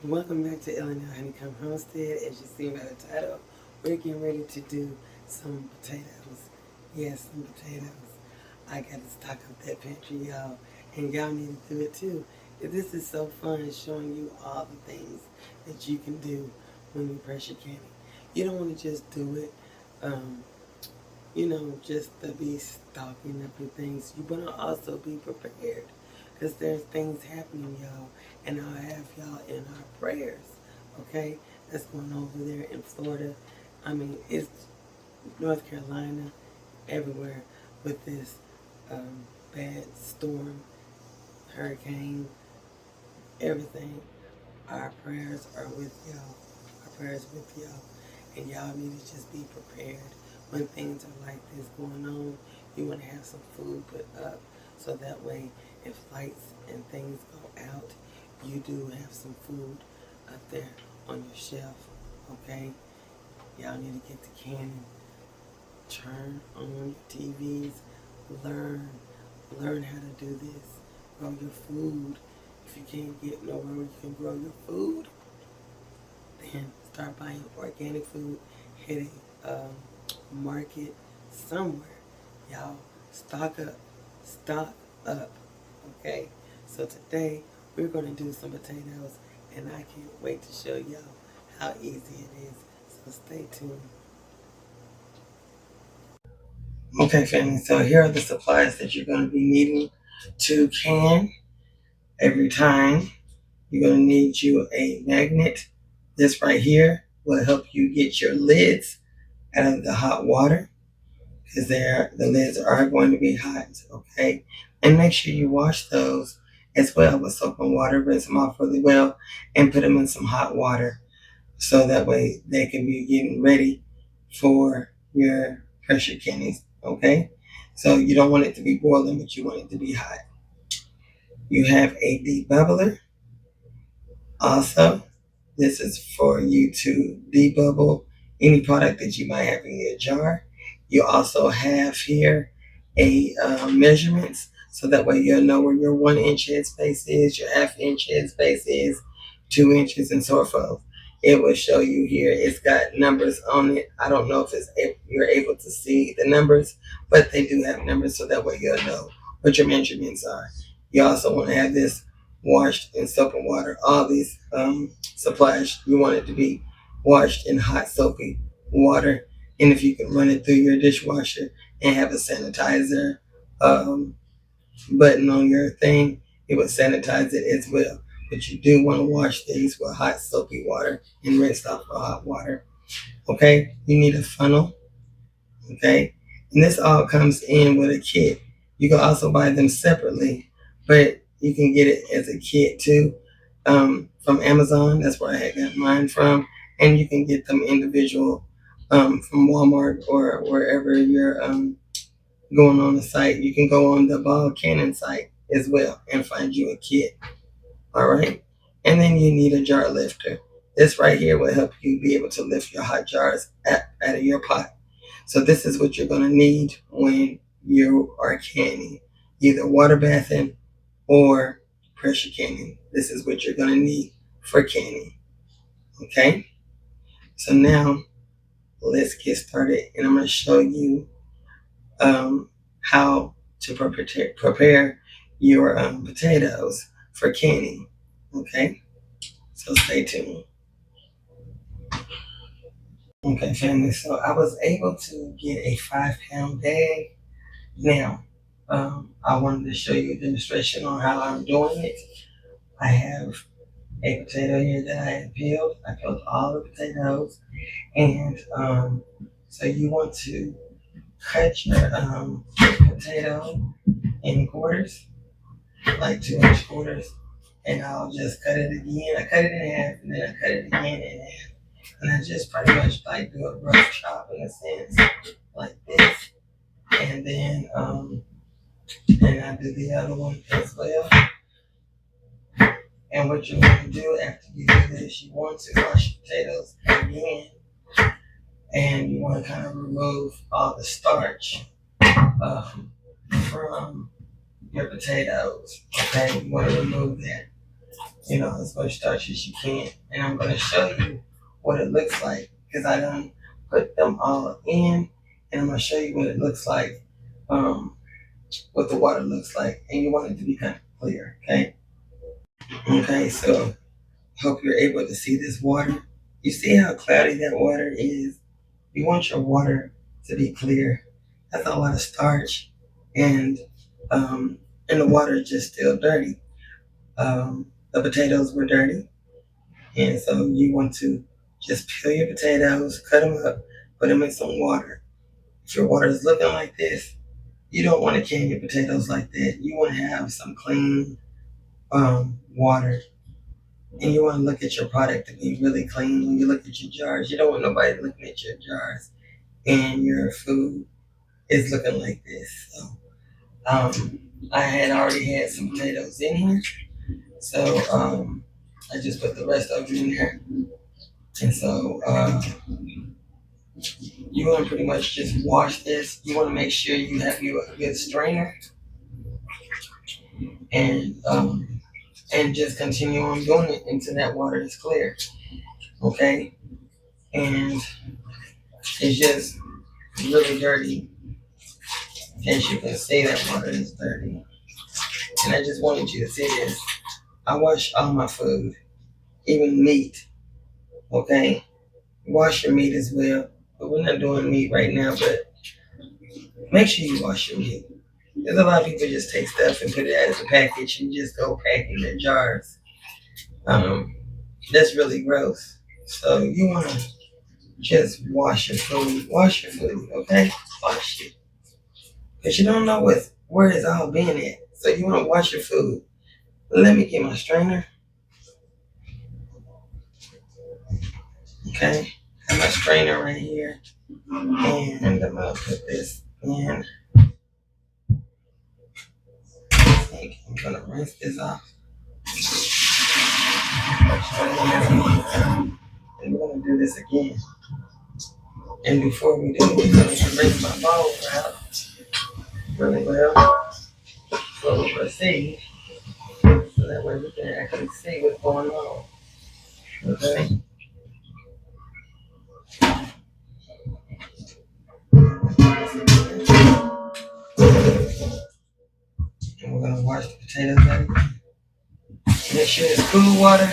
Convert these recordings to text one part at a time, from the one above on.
Welcome back to Illinois Honeycomb Homestead. As you see by the title, we're getting ready to do some potatoes. Yes, some potatoes. I got to stock up that pantry, y'all. And y'all need to do it too. This is so fun showing you all the things that you can do when you pressure canning. You don't want to just do it, just to be stocking up your things. You want to also be prepared. Because there's things happening, y'all. And I'll have y'all in our prayers. Okay? That's going over there in Florida. I mean, it's North Carolina, everywhere with this bad storm, hurricane, everything. Our prayers are with y'all. Our prayers with y'all. And y'all need to just be prepared. When things are like this going on, you want to have some food put up so that way if lights and things go out, you do have some food up there on your shelf, okay? Y'all need to get the canning. Turn on your TVs. Learn how to do this. Grow your food. If you can't get nowhere where you can grow your food, then start buying organic food. Hit a market somewhere. Y'all, stock up, okay? So today, we're going to do some potatoes, and I can't wait to show y'all how easy it is. So stay tuned. Okay, family, so here are the supplies that you're going to be needing to can every time. You're going to need you a magnet. This right here will help you get your lids out of the hot water, because the lids are going to be hot, okay? And make sure you wash those as well with soap and water, rinse them off really well, and put them in some hot water so that way they can be getting ready for your pressure candies, okay? So you don't want it to be boiling, but you want it to be hot. You have a debubbler. Also, this is for you to debubble any product that you might have in your jar. You also have here a measurements, so that way you'll know where your 1 inch headspace is, your ½ inch headspace is, 2 inches, and so forth. It will show you here. It's got numbers on it. I don't know if you're able to see the numbers, but they do have numbers, so that way you'll know what your measurements are. You also want to have this washed in soap and water. All these supplies, you want it to be washed in hot soapy water. And if you can run it through your dishwasher and have a sanitizer button on your thing, it will sanitize it as well. But you do want to wash these with hot soapy water and rinse off with hot water. Okay, you need a funnel. Okay, and this all comes in with a kit. You can also buy them separately, but you can get it as a kit too from Amazon. That's where I had got mine from. And you can get them individual from Walmart or wherever you're going on the site. You can go on the Ball Cannon site as well and find you a kit. All right. And then you need a jar lifter. This right here will help you be able to lift your hot jars out of your pot. So this is what you're going to need when you are canning, either water bathing or pressure canning. This is what you're going to need for canning. Okay. So now let's get started, and I'm going to show you how to prepare your potatoes for canning. Okay, so stay tuned. Okay, family, so I was able to get a 5-pound bag. Now, I wanted to show you a demonstration on how I'm doing it. I have a potato here that I had peeled. I peeled all the potatoes, and so you want to cut your potato in quarters, like 2-inch quarters, and I'll just cut it again. I cut it in half, and then I cut it again in half, and I just pretty much like do a rough chop in a sense, like this, and then and I do the other one as well. And what you want to do after you do this, you want to wash your potatoes again, and you want to kind of remove all the starch from your potatoes. Okay, you want to remove that. as much starch as you can. And I'm going to show you what it looks like because I done put them all in, and I'm going to show you what it looks like, what the water looks like. And you want it to be kind of clear, okay? Okay, so hope you're able to see this water. You see how cloudy that water is? You want your water to be clear. That's a lot of starch, and the water is just still dirty. The potatoes were dirty, and so you want to just peel your potatoes, cut them up, put them in some water. If your water is looking like this, you don't want to can your potatoes like that. You want to have some clean water, and you want to look at your product to be really clean. When you look at your jars, you don't want nobody looking at your jars and your food is looking like this. So I had already had some potatoes in here, so I just put the rest of them in there. And so you want to pretty much just wash this. You want to make sure you have you a good strainer, and just continue on doing it until that water is clear. Okay, and it's just really dirty. As you can see, that water is dirty. And I just wanted you to see this. I wash all my food, even meat. Okay, wash your meat as well. But we're not doing meat right now. But make sure you wash your meat. There's a lot of people just take stuff and put it as a package and just go pack in their jars. That's really gross. So you want to just wash your food. Wash your food, okay? Wash it. Because you don't know where it's all been at. So you want to wash your food. Let me get my strainer. Okay? Got my strainer right here. And I'm going to put this in. I'm going to rinse this off. And we're going to do this again. And before we do, we're going to rinse my bowl out really well. So we'll proceed. So that way we can actually see what's going on. Okay? And we're going to wash the potatoes out again. Make sure it's cool water,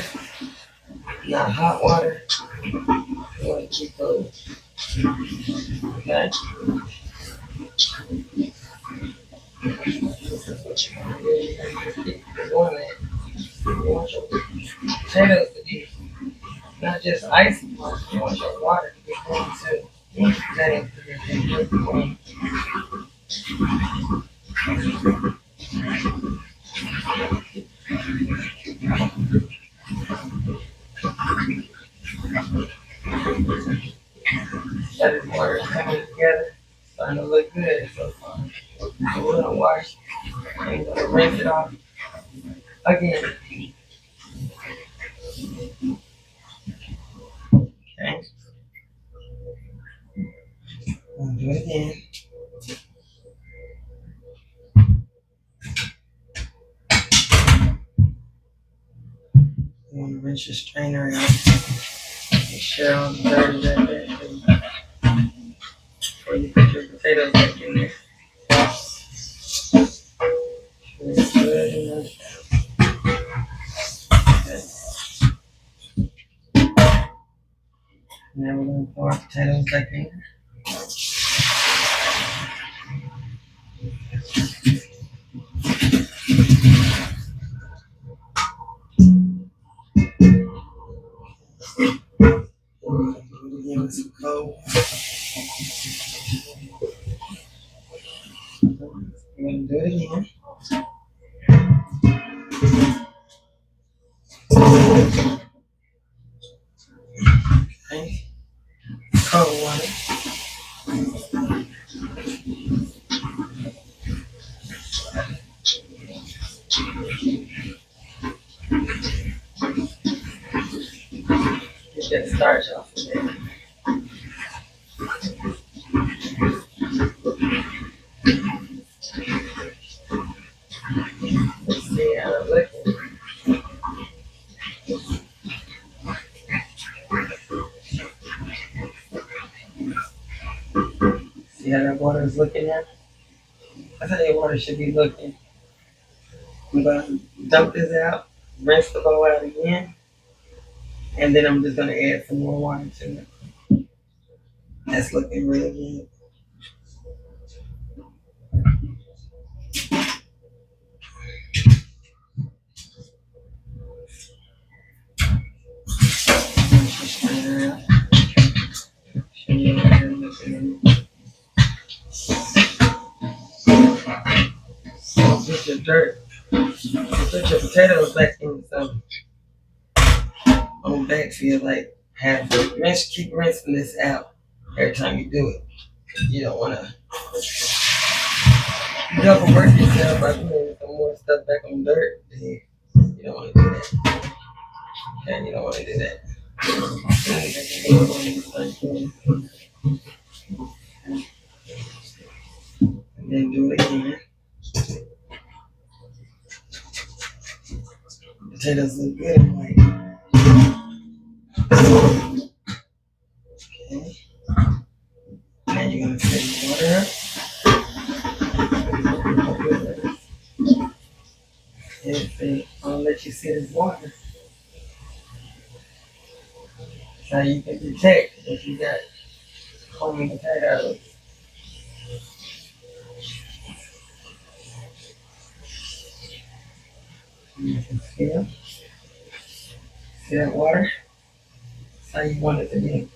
not hot water. You want to keep cold. Okay? This is what you want to do. You got to keep doing that. You want your potatoes to be not just icy, you want your water to be clean too. You want your potatoes to be really clean. That is water coming together. Starting to look good so far. So we're gonna wash and we're gonna rinse it off again. Okay. We'll do it again. You want to rinse your strainer out. Make sure all the dirt is out there before you put your potatoes back in there. It's good enough. Okay. Now we're going to pour our potatoes back in there. Give it some cold. We're going to do it again. Okay. Cold water. Get that starch off of there. Let's see how it looks. See how that water is looking now? That's how your water should be looking. I'm gonna dump this out, rinse the bowl out again, and then I'm just gonna add some more water to it. That's looking really good. Strain it out. Show you what I'm looking at. Put your dirt, put your potatoes back in some on backfield like half. Rinse, keep rinsing this out every time you do it. You don't wanna double work yourself by putting some more stuff back on dirt. You don't wanna do that. Okay, you don't wanna do that. And then do it again. Potatoes look good and white. Okay. Now you're gonna fill your water up. And I'll let you see this water. Now you can detect if you got homey potatoes. You can feel. See that water? That's how you want it to be.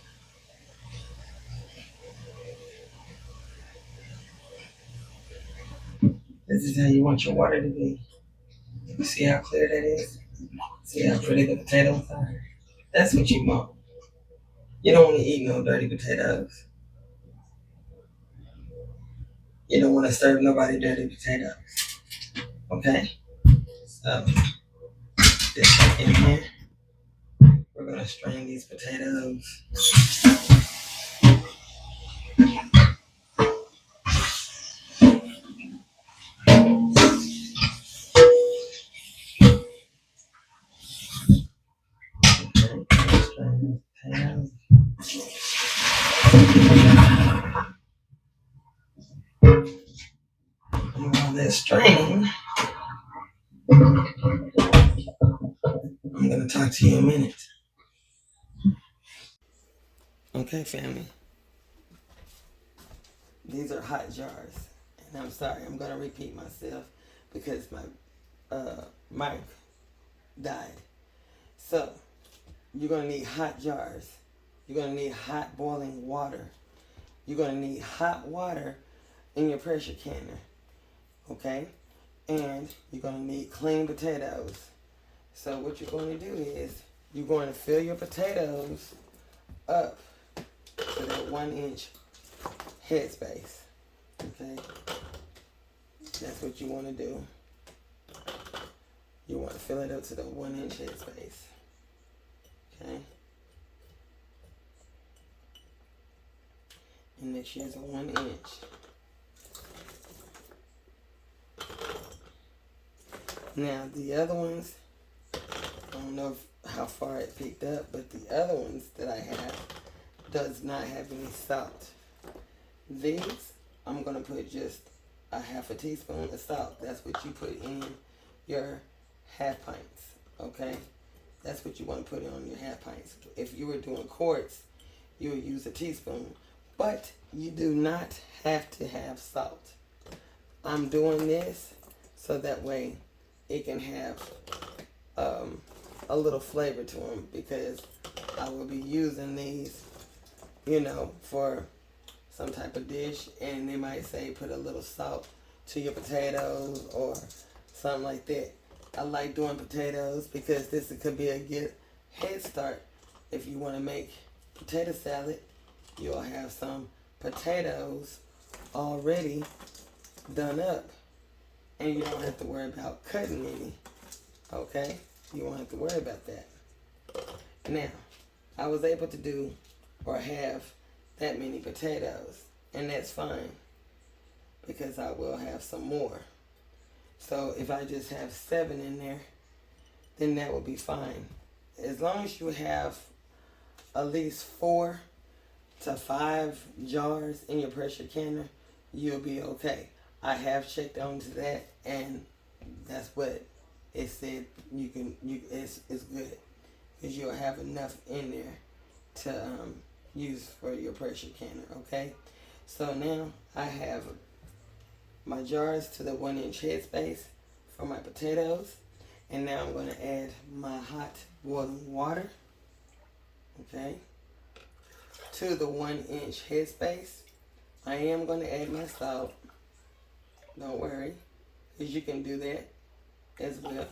This is how you want your water to be. See how clear that is? See how pretty the potatoes are? That's what you want. You don't want to eat no dirty potatoes. You don't want to serve nobody dirty potatoes. Okay? So, just like in here, we're going to strain these potatoes. Okay, strain these potatoes. And while they're straining, I'm going to talk to you in a minute. Okay, family. These are hot jars. And I'm sorry, I'm going to repeat myself because my mic died. So, you're going to need hot jars. You're going to need hot boiling water. You're going to need hot water in your pressure canner. Okay? And you're going to need clean potatoes. So what you're going to do is you're going to fill your potatoes up to that 1-inch headspace. Okay? That's what you want to do. You want to fill it up to the 1-inch headspace. Okay? And make sure it's a 1 inch. Now the other ones, I don't know how far it picked up, but the other ones that I have does not have any salt. These, I'm going to put just a half a teaspoon of salt. That's what you put in your half pints, okay? That's what you want to put on your half pints. If you were doing quarts, you would use a teaspoon. But you do not have to have salt. I'm doing this so that way it can have a little flavor to them, because I will be using these, for some type of dish, and they might say put a little salt to your potatoes or something like that. I like doing potatoes because this could be a good head start. If you want to make potato salad, you'll have some potatoes already done up, and you don't have to worry about cutting any. Okay? You won't have to worry about that. Now, I was able to do or have that many potatoes, and that's fine because I will have some more. So if I just have 7 in there, then that will be fine. As long as you have at least 4 to 5 jars in your pressure canner, you'll be okay. I have checked onto that, and that's what it said. It's good because you'll have enough in there to use for your pressure canner. Okay, so now I have my jars to the 1-inch headspace for my potatoes, and now I'm going to add my hot boiling water. Okay, to the 1-inch headspace. I am going to add my salt. Don't worry, because you can do that as well.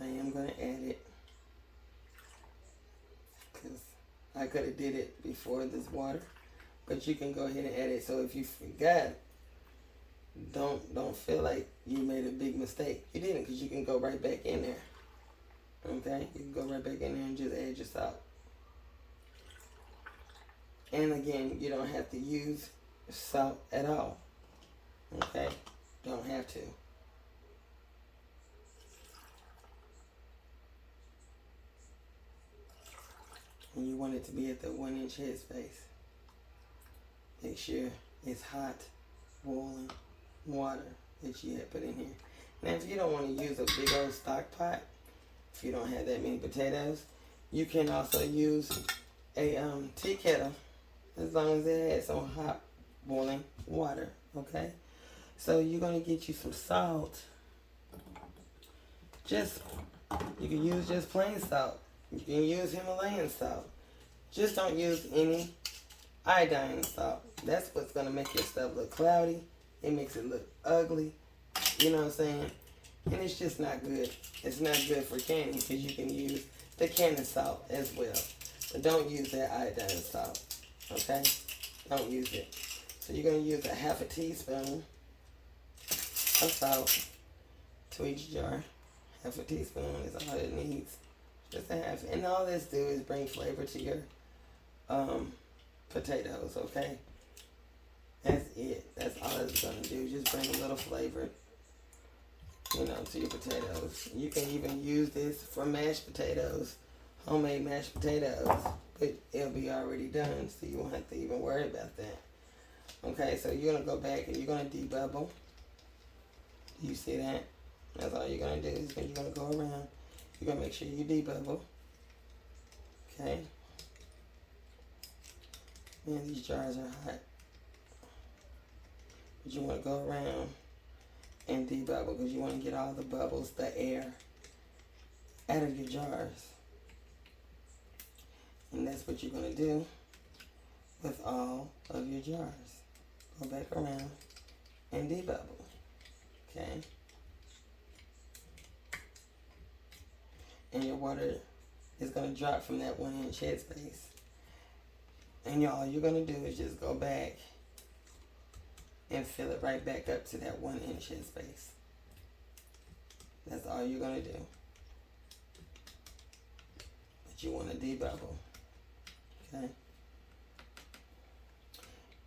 I am going to add it because I could have did it before this water, but you can go ahead and add it. So if you forgot, don't feel like you made a big mistake. You didn't, because you can go right back in there. Okay, you can go right back in there and just add your salt. And again, you don't have to use salt at all. Okay, don't have to. And you want it to be at the 1-inch headspace. Make sure it's hot, boiling water that you have put in here. Now, if you don't want to use a big old stock pot, if you don't have that many potatoes, you can also use a tea kettle, as long as it has some hot boiling water. Okay, so you're gonna get you some salt. You can use just plain salt. You can use Himalayan salt. Just don't use any iodine salt. That's what's gonna make your stuff look cloudy. It makes it look ugly. You know what I'm saying? And it's just not good. It's not good for canning, because you can use the canning salt as well. But don't use that iodine salt. Okay? Don't use it. So you're going to use a 1/2 teaspoon of salt to each jar. 1/2 teaspoon is all it needs. Just a half. And all this do is bring flavor to your potatoes, okay? That's it. That's all it's going to do. Just bring a little flavor, to your potatoes. You can even use this for mashed potatoes, homemade mashed potatoes, but it'll be already done, so you won't have to even worry about that. Okay, so you're going to go back and you're going to debubble. You see that? That's all you're going to do is you're going to go around. You're going to make sure you debubble. Okay? Man, these jars are hot. But you want to go around and debubble, because you want to get all the bubbles, the air, out of your jars. And that's what you're going to do with all of your jars. Go back around and debubble. Okay? And your water is going to drop from that 1-inch headspace. And all you're going to do is just go back and fill it right back up to that 1-inch headspace. That's all you're going to do. But you want to debubble. Okay?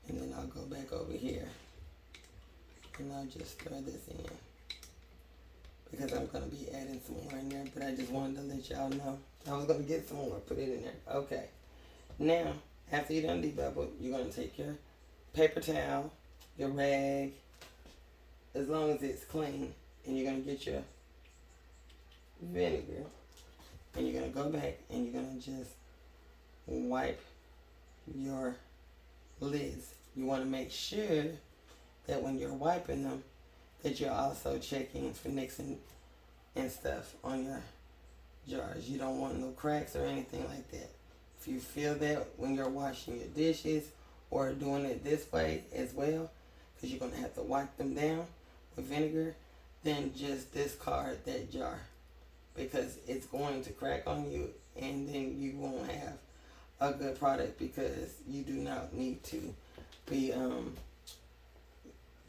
And then I'll go back over here. And I'll just throw this in, because I'm going to be adding some more in there. But I just wanted to let y'all know. I was going to get some more, put it in there. Okay. Now, after you're done debubble, you're going to take your paper towel, your rag, as long as it's clean, and you're going to get your vinegar, and you're going to go back and you're going to just wipe your lids. You want to make sure that when you're wiping them, that you're also checking for nicks and stuff on your jars. You don't want no cracks or anything like that. If you feel that when you're washing your dishes or doing it this way as well, because you're going to have to wipe them down with vinegar, then just discard that jar, because it's going to crack on you, and then you won't have a good product, because you do not need to be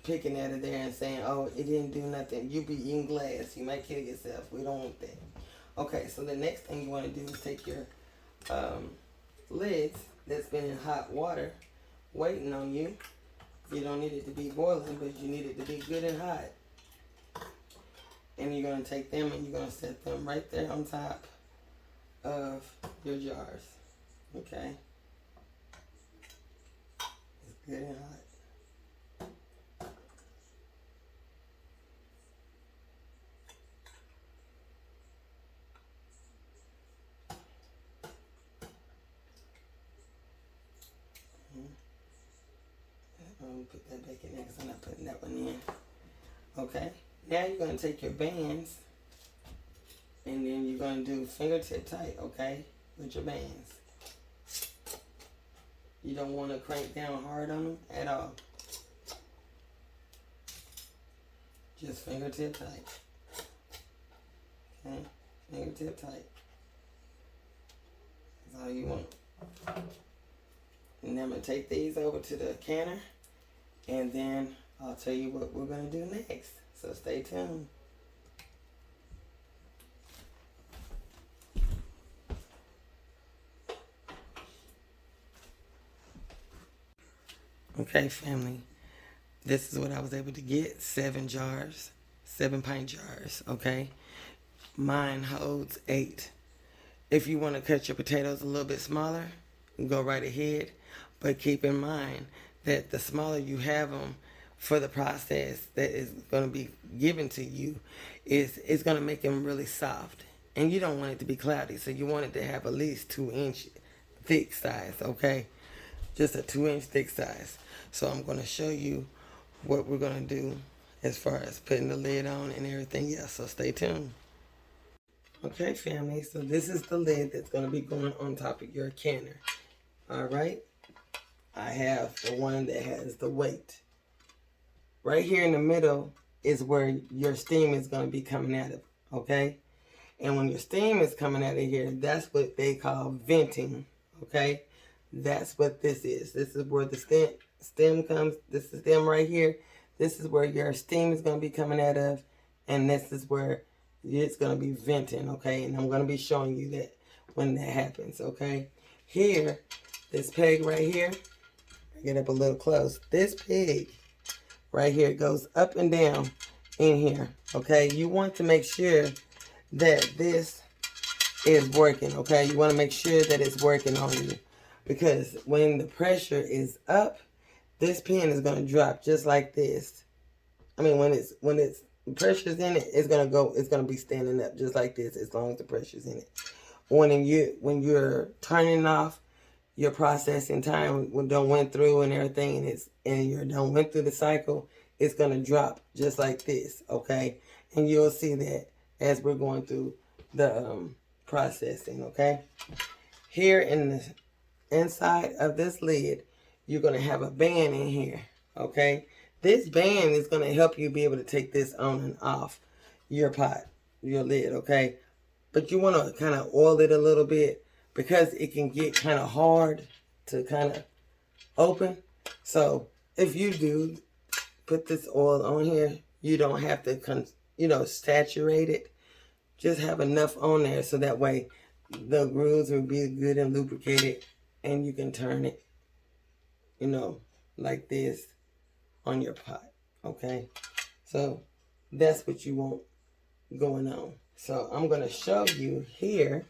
picking out of there and saying, oh, it didn't do nothing. You be eating glass. You might kill yourself. We don't want that. Okay, so the next thing you want to do is take your lids that's been in hot water waiting on you. You don't need it to be boiling, but you need it to be good and hot. And you're going to take them and you're going to set them right there on top of your jars. Okay? It's good and hot. I'm going to put that back in there because I'm not putting that one in. Okay? Now you're going to take your bands and then you're going to do fingertip tight, okay? With your bands. You don't want to crank down hard on them at all. Just fingertip tight. Okay? Fingertip tight. That's all you want. And then I'm going to take these over to the canner. And then I'll tell you what we're going to do next. So stay tuned. Okay, family. This is what I was able to get. 7 jars. 7-pint jars, okay? Mine holds 8. If you want to cut your potatoes a little bit smaller, go right ahead. But keep in mind that the smaller you have them for the process that is going to be given to you, it's going to make them really soft. And you don't want it to be cloudy, so you want it to have at least 2-inch thick size, okay? Just a 2-inch thick size. So I'm going to show you what we're going to do as far as putting the lid on and everything else. So stay tuned. Okay, family. So this is the lid that's going to be going on top of your canner. All right. I have the one that has the weight. Right here in the middle is where your steam is going to be coming out of. Okay. And when your steam is coming out of here, that's what they call venting. Okay. That's what this is. This is where the stem comes. This is the stem right here. This is where your steam is going to be coming out of. And this is where it's going to be venting, okay? And I'm going to be showing you that when that happens, okay? Here, this peg right here, get up a little close. This peg right here goes up and down in here, okay? You want to make sure that this is working, okay? You want to make sure that it's working on you. Because when the pressure is up, this pin is going to drop just like this. I mean, when it's pressure's in it, it's going to be standing up just like this as long as the pressure's in it. When you're turning off your processing time, when done went through and everything, and you're done went through the cycle, it's going to drop just like this, okay? And you'll see that as we're going through the processing, okay? Here in the inside of this lid, you're going to have a band in here, okay? This band is going to help you be able to take this on and off your pot, your lid, okay? But you want to kind of oil it a little bit because it can get kind of hard to kind of open. So if you do put this oil on here, you don't have to, saturate it. Just have enough on there so that way the grooves will be good and lubricated and you can turn it, like this on your pot, okay? So that's what you want going on. So I'm going to show you here.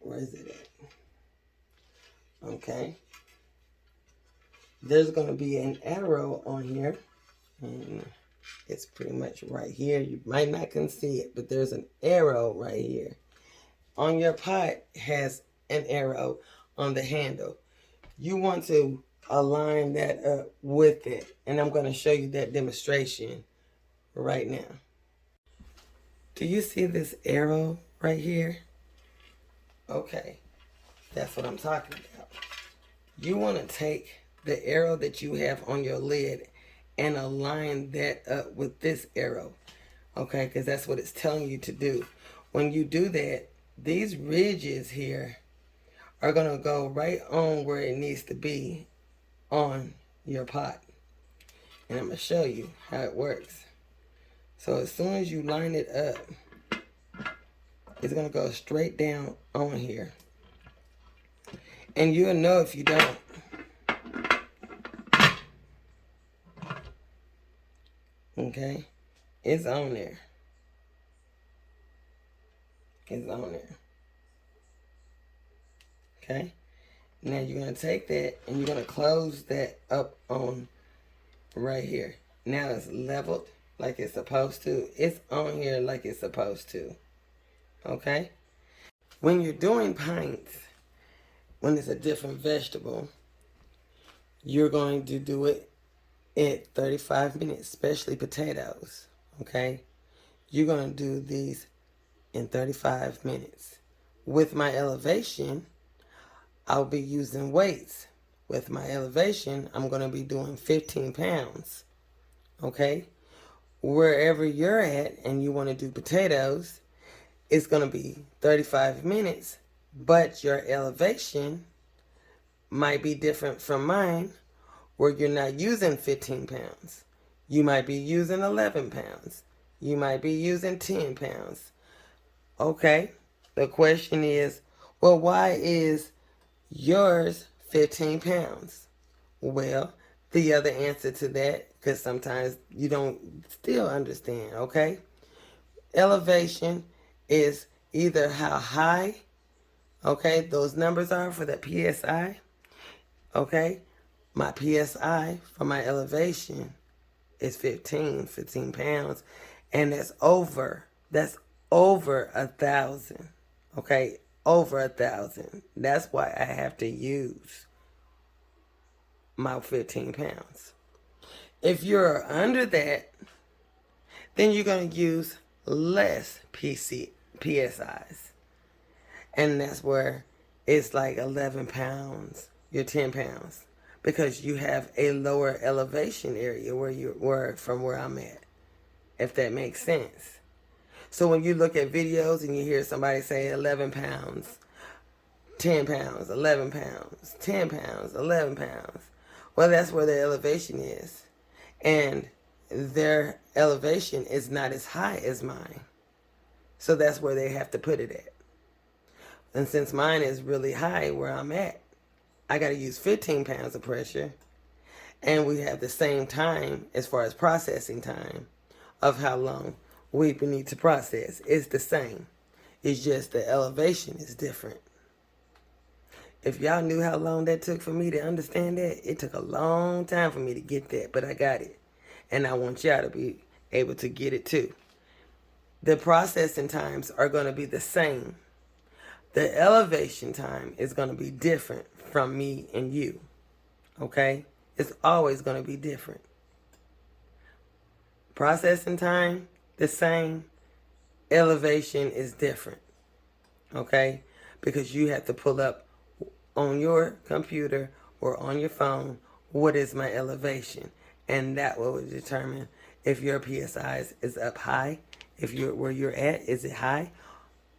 Where is it at? Okay. There's going to be an arrow on here. And it's pretty much right here. You might not can see it, but there's an arrow right here. On your pot has an arrow on the handle. You want to align that up with it. And I'm going to show you that demonstration right now. Do you see this arrow right here? Okay, that's what I'm talking about. You want to take the arrow that you have on your lid and align that up with this arrow. Okay, because that's what it's telling you to do. When you do that, these ridges here are going to go right on where it needs to be on your pot. And I'm going to show you how it works. So as soon as you line it up, it's going to go straight down on here. And you'll know if you don't. Okay? It's on there. is on there. Okay? Now you're going to take that and you're going to close that up on right here. Now it's leveled like it's supposed to. It's on here like it's supposed to. Okay? When you're doing pints, when it's a different vegetable, you're going to do it at 35 minutes, especially potatoes. Okay? You're going to do these in 35 minutes. With my elevation, I'll be using weights. With my elevation, I'm going to be doing 15 pounds. Okay? Wherever you're at and you want to do potatoes, it's going to be 35 minutes, but your elevation might be different from mine, where you're not using 15 pounds. You might be using 11 pounds. You might be using 10 pounds. Okay? The question is, well, why is yours 15 pounds? Well, the other answer to that, because sometimes you don't still understand, okay? Elevation is either how high, okay, those numbers are for the PSI, okay? My PSI for my elevation is 15 pounds, and that's over 1,000, okay? Over 1,000. That's why I have to use my 15 pounds. If you're under that, then you're going to use less PSIs. And that's where it's like 11 pounds, you're 10 pounds. Because you have a lower elevation area where you were from where I'm at, if that makes sense. So when you look at videos and you hear somebody say 11 pounds, 10 pounds, 11 pounds, 10 pounds, 11 pounds, well, that's where their elevation is. And their elevation is not as high as mine. So that's where they have to put it at. And since mine is really high where I'm at, I got to use 15 pounds of pressure. And we have the same time as far as processing time of how long we need to process. It's the same. It's just the elevation is different. If y'all knew how long that took for me to understand that, it took a long time for me to get that, but I got it. And I want y'all to be able to get it too. The processing times are going to be the same. The elevation time is going to be different from me and you. Okay? It's always going to be different. Processing time, the same. Elevation is different. Okay? Because you have to pull up on your computer or on your phone, what is my elevation? And that will determine if your PSI is up high, if you're where you're at, is it high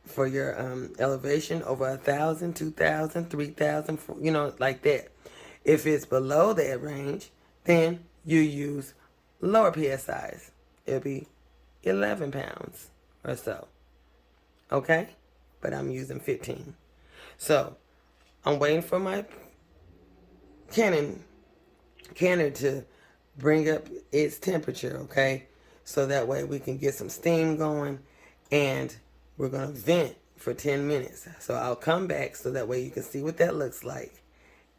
for your elevation over 1,000, 2,000, 3,000, you know, like that. If it's below that range, then you use lower PSIs. It'll be 11 pounds or so. Okay? But I'm using 15. So I'm waiting for my canner to bring up its temperature, okay? So that way we can get some steam going, and we're going to vent for 10 minutes. So I'll come back so that way you can see what that looks like,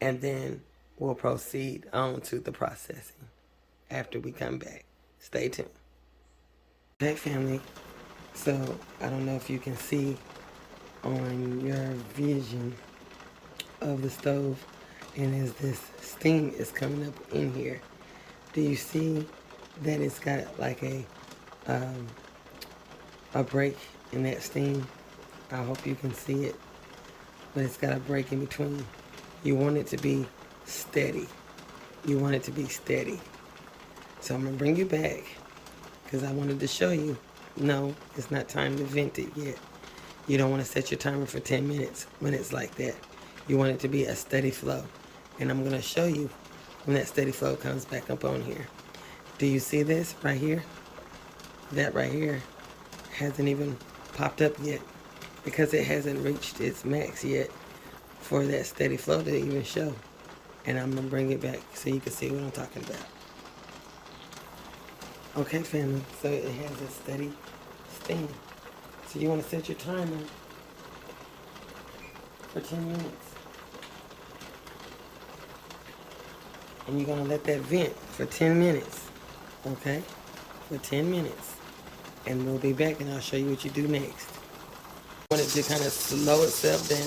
and then we'll proceed on to the processing after we come back. Stay tuned. Okay, family. So I don't know if you can see on your vision of the stove, and as this steam is coming up in here, do you see that it's got like a break in that steam? I hope you can see it, but it's got a break in between. You want it to be steady. You want it to be steady. So I'm gonna bring you back because I wanted to show you, no, it's not time to vent it yet. You don't want to set your timer for 10 minutes when it's like that. You want it to be a steady flow. And I'm going to show you when that steady flow comes back up on here. Do you see this right here? That right here hasn't even popped up yet because it hasn't reached its max yet for that steady flow to even show. And I'm going to bring it back so you can see what I'm talking about. Okay, family, so it has a steady steam. So you want to set your timer for 10 minutes. And you're going to let that vent for 10 minutes. Okay? For 10 minutes. And we'll be back and I'll show you what you do next. You want it to kind of slow itself down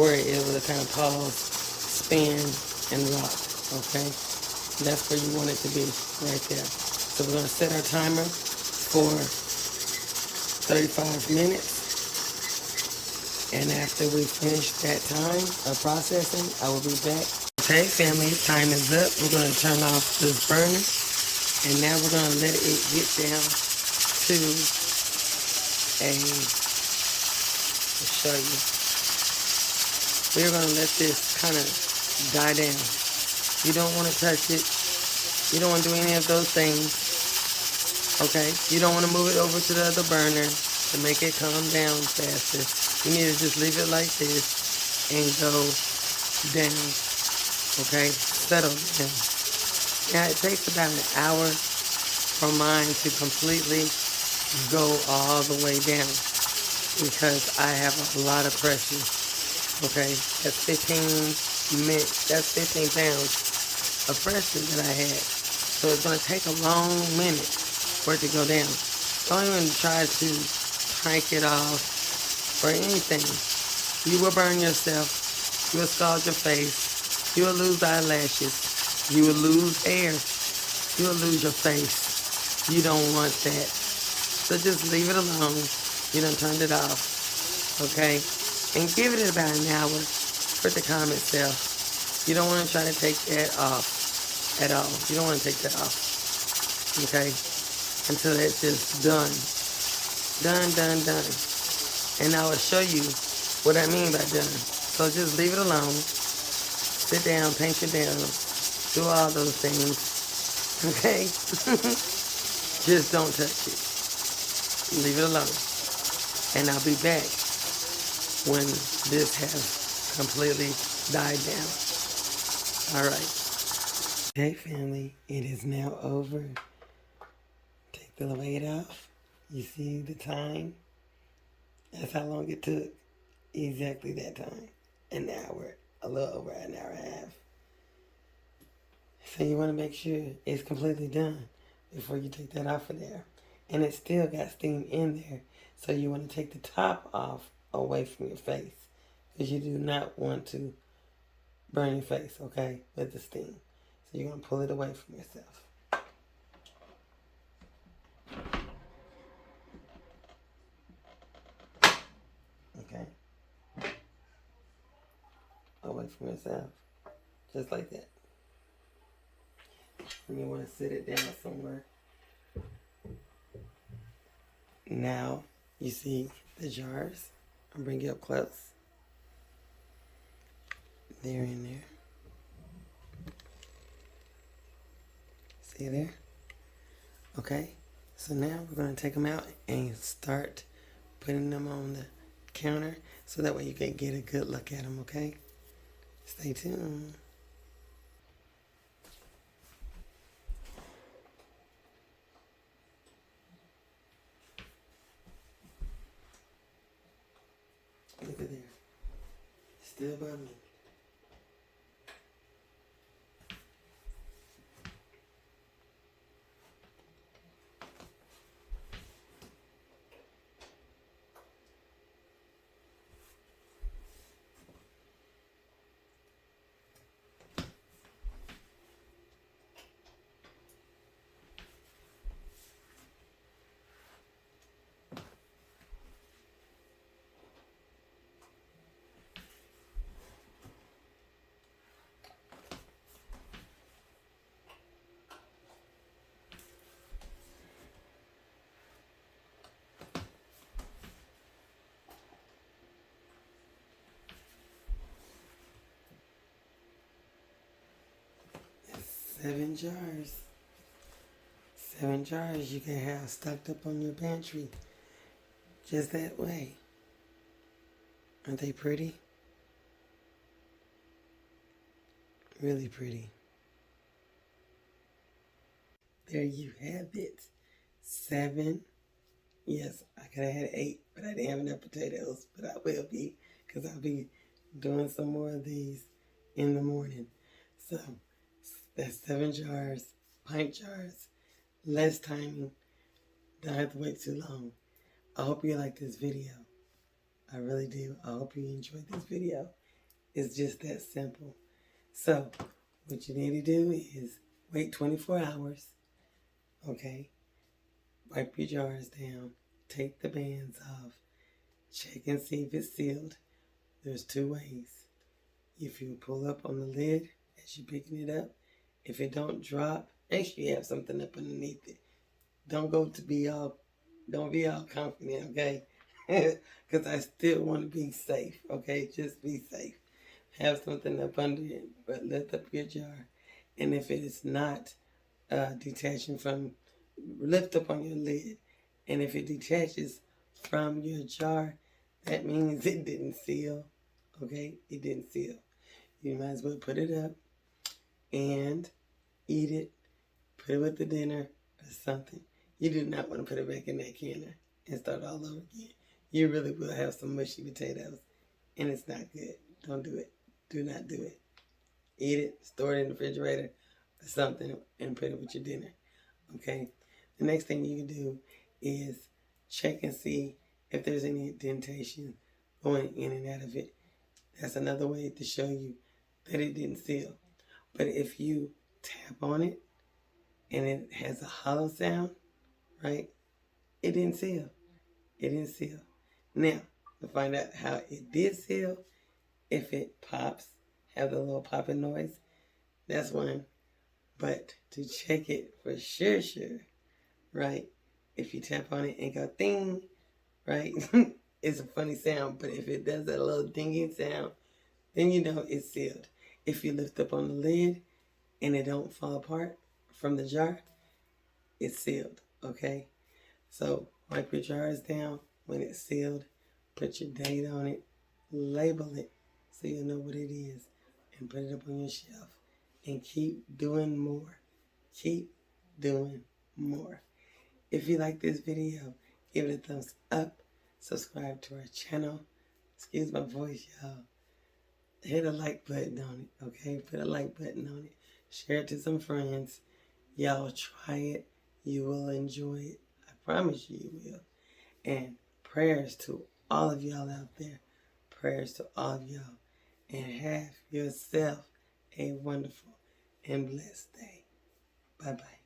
where it will kind of pause, spin, and rock. Okay? That's where you want it to be, right there. So we're going to set our timer for 35 minutes. And after we finish that time of processing, I will be back. Okay, family, time is up. We're going to turn off this burner. And now we're going to let it get down to I'll show you. We're going to let this kind of die down. You don't want to touch it. You don't want to do any of those things. Okay? You don't want to move it over to the other burner to make it calm down faster. You need to just leave it like this and go down. Okay? Settle down. Now, it takes about an hour for mine to completely go all the way down because I have a lot of pressure. Okay? That's 15 pounds of pressure that I had. So it's going to take a long minute for it to go down. Don't even try to crank it off or anything. You will burn yourself. You will scald your face. You will lose eyelashes. You will lose hair. You will lose your face. You don't want that. So just leave it alone. You done turned it off. Okay? And give it about an hour for it to calm itself. You don't want to try to take that off at all. You don't want to take that off. Okay? Until it's just done. Done, done, done. And I will show you what I mean by done. So just leave it alone. Sit down, paint your nails, do all those things. Okay? Just don't touch it. Leave it alone. And I'll be back when this has completely died down. Alright. Okay, family, it is now over. Take the weight off. You see the time? That's how long it took. Exactly that time. An hour. A little over an hour and a half. So you want to make sure it's completely done before you take that off of there. And it still got steam in there. So you want to take the top off away from your face. Because you do not want to burn your face, okay, with the steam. So you're going to pull it away from yourself. Okay? Away from yourself. Just like that. And you want to sit it down somewhere. Now, you see the jars. I'll bring you up close. They're in there. See there? Okay. So now we're going to take them out and start putting them on the counter so that way you can get a good look at them, okay? Stay tuned. Look at there. Still bubbling. Seven jars. 7 jars you can have stocked up on your pantry. Just that way. Aren't they pretty? Really pretty. There you have it. 7 Yes, I could have had 8, but I didn't have enough potatoes. But I will be, because I'll be doing some more of these in the morning. So that's 7 jars, pint jars, less timing. Don't have to wait too long. I hope you like this video. I really do. I hope you enjoyed this video. It's just that simple. So what you need to do is wait 24 hours. Okay. Wipe your jars down. Take the bands off. Check and see if it's sealed. There's 2 ways. If you pull up on the lid as you're picking it up, if it don't drop, make sure you have something up underneath it. Don't be all confident, okay? Because I still want to be safe, okay? Just be safe. Have something up under it, but lift up your jar. And if it is not detaching from, lift up on your lid. And if it detaches from your jar, that means it didn't seal, okay? It didn't seal. You might as well put it up and eat it, put it with the dinner or something. You do not want to put it back in that canner and start all over again. You really will have some mushy potatoes, and it's not good. Don't do it. Do not do it. Eat it, store it in the refrigerator or something, and put it with your dinner, okay? The next thing you can do is check and see if there's any indentation going in and out of it. That's another way to show you that it didn't seal. But if you tap on it and it has a hollow sound, right? It didn't seal. It didn't seal. Now, to find out how it did seal, if it pops, have the little popping noise, that's one. But to check it for sure, right? If you tap on it and go ding, right? It's a funny sound, but if it does that little dinging sound, then you know it's sealed. If you lift up on the lid and it don't fall apart from the jar, it's sealed, okay? So wipe your jars down when it's sealed, put your date on it, label it so you know what it is, and put it up on your shelf. And keep doing more. Keep doing more. If you like this video, give it a thumbs up, subscribe to our channel. Excuse my voice, y'all. Hit a like button on it, okay? Put a like button on it. Share it to some friends. Y'all try it. You will enjoy it. I promise you will. And prayers to all of y'all out there. Prayers to all of y'all. And have yourself a wonderful and blessed day. Bye-bye.